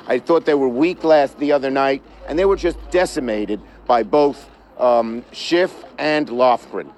I thought they were weak the other night, and they were just decimated by both Schiff and Lofgren.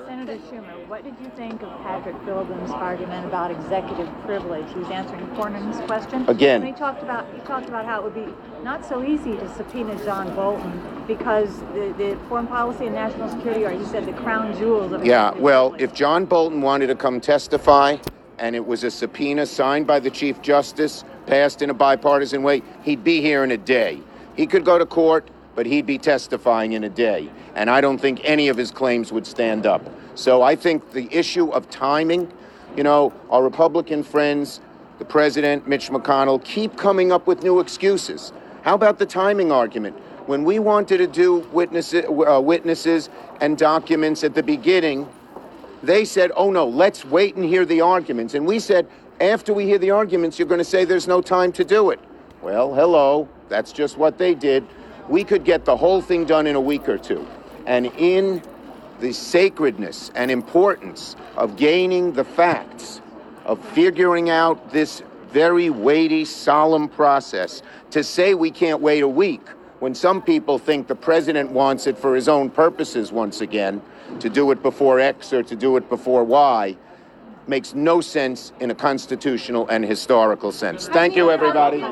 Senator Schumer, what did you think of Patrick Philbin's argument about executive privilege? He was answering Cornyn's question. Again, and he talked about how it would be not so easy to subpoena John Bolton because the foreign policy and national security are, he said, the crown jewels of executive privilege. If John Bolton wanted to come testify, and it was a subpoena signed by the Chief Justice, passed in a bipartisan way, he'd be here in a day. He could go to court, but he'd be testifying in a day. And I don't think any of his claims would stand up. So I think the issue of timing, our Republican friends, the president, Mitch McConnell, keep coming up with new excuses. How about the timing argument? When we wanted to do witnesses and documents at the beginning, they said, oh no, let's wait and hear the arguments. And we said, after we hear the arguments, you're going to say there's no time to do it. Well, hello, that's just what they did. We could get the whole thing done in a week or two. And in the sacredness and importance of gaining the facts, of figuring out this very weighty, solemn process, to say we can't wait a week when some people think the president wants it for his own purposes once again, to do it before X or to do it before Y, makes no sense in a constitutional and historical sense. Thank you, everybody.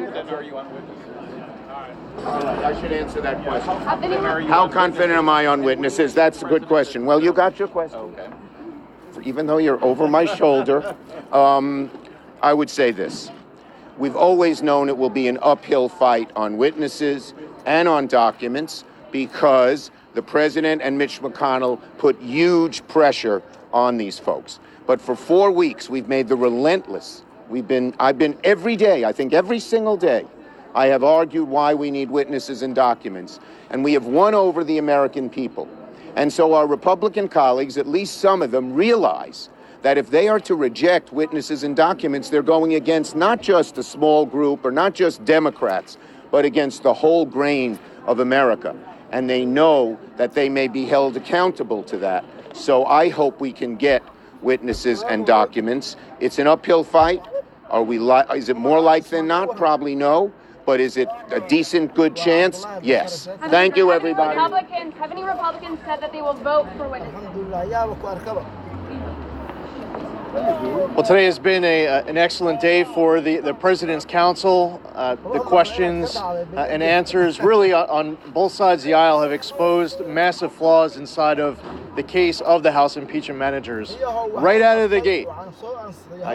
I should answer that question. How confident am I on witnesses? That's a good question. Well, you got your question. Okay. Even though you're over my shoulder, I would say this. We've always known it will be an uphill fight on witnesses and on documents because the president and Mitch McConnell put huge pressure on these folks. But for 4 weeks, we've made the relentless. I've been every day, I think every single day, I have argued why we need witnesses and documents, and we have won over the American people. And so our Republican colleagues, at least some of them, realize that if they are to reject witnesses and documents, they're going against not just a small group or not just Democrats, but against the whole grain of America. And they know that they may be held accountable to that. So I hope we can get witnesses and documents. It's an uphill fight. Is it more like than not? Probably no. But is it a decent, good chance? Yes. Thank you, everybody. Have any Republicans said that they will vote for witnesses? Well, today has been an excellent day for the President's Council. The questions and answers really on both sides of the aisle have exposed massive flaws inside of the case of the House impeachment managers. Right out of the gate,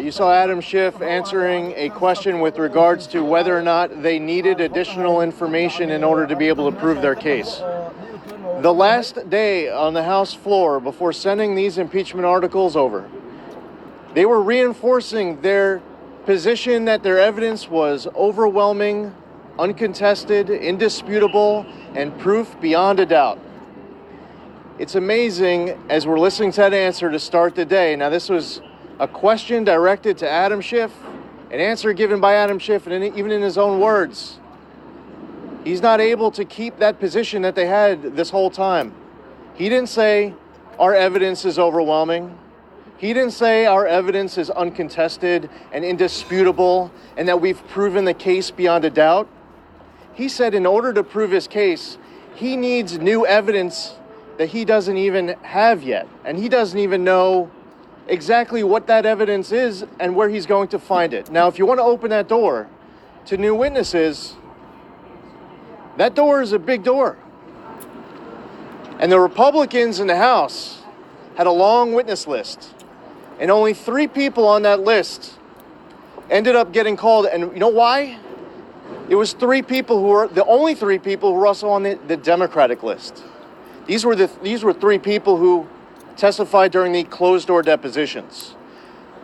you saw Adam Schiff answering a question with regards to whether or not they needed additional information in order to be able to prove their case. The last day on the House floor before sending these impeachment articles over, they were reinforcing their position that their evidence was overwhelming, uncontested, indisputable, and proof beyond a doubt. It's amazing as we're listening to that answer to start the day. Now, this was a question directed to Adam Schiff, an answer given by Adam Schiff, and even in his own words, he's not able to keep that position that they had this whole time. He didn't say our evidence is overwhelming. He didn't say our evidence is uncontested and indisputable and that we've proven the case beyond a doubt. He said in order to prove his case, he needs new evidence that he doesn't even have yet. And he doesn't even know exactly what that evidence is and where he's going to find it. Now, if you want to open that door to new witnesses, that door is a big door. And the Republicans in the House had a long witness list. And only 3 people on that list ended up getting called. And you know why? It was 3 people who were the only 3 people who were also on the Democratic list. These were 3 people who testified during the closed-door depositions.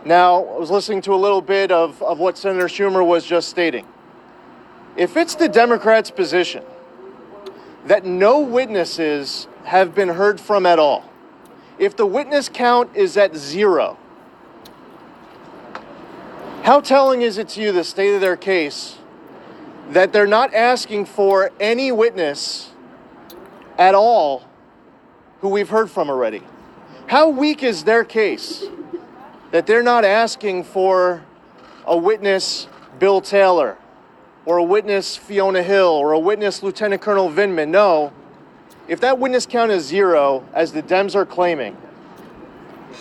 Now, I was listening to a little bit of what Senator Schumer was just stating. If it's the Democrats' position that no witnesses have been heard from at all, if the witness count is at 0, how telling is it to you, the state of their case, that they're not asking for any witness at all who we've heard from already? How weak is their case that they're not asking for a witness, Bill Taylor, or a witness Fiona Hill or a witness Lieutenant Colonel Vindman. No, if that witness count is 0, as the Dems are claiming,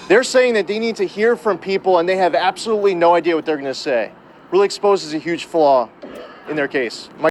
they're saying that they need to hear from people and they have absolutely no idea what they're going to say. Really exposes a huge flaw in their case.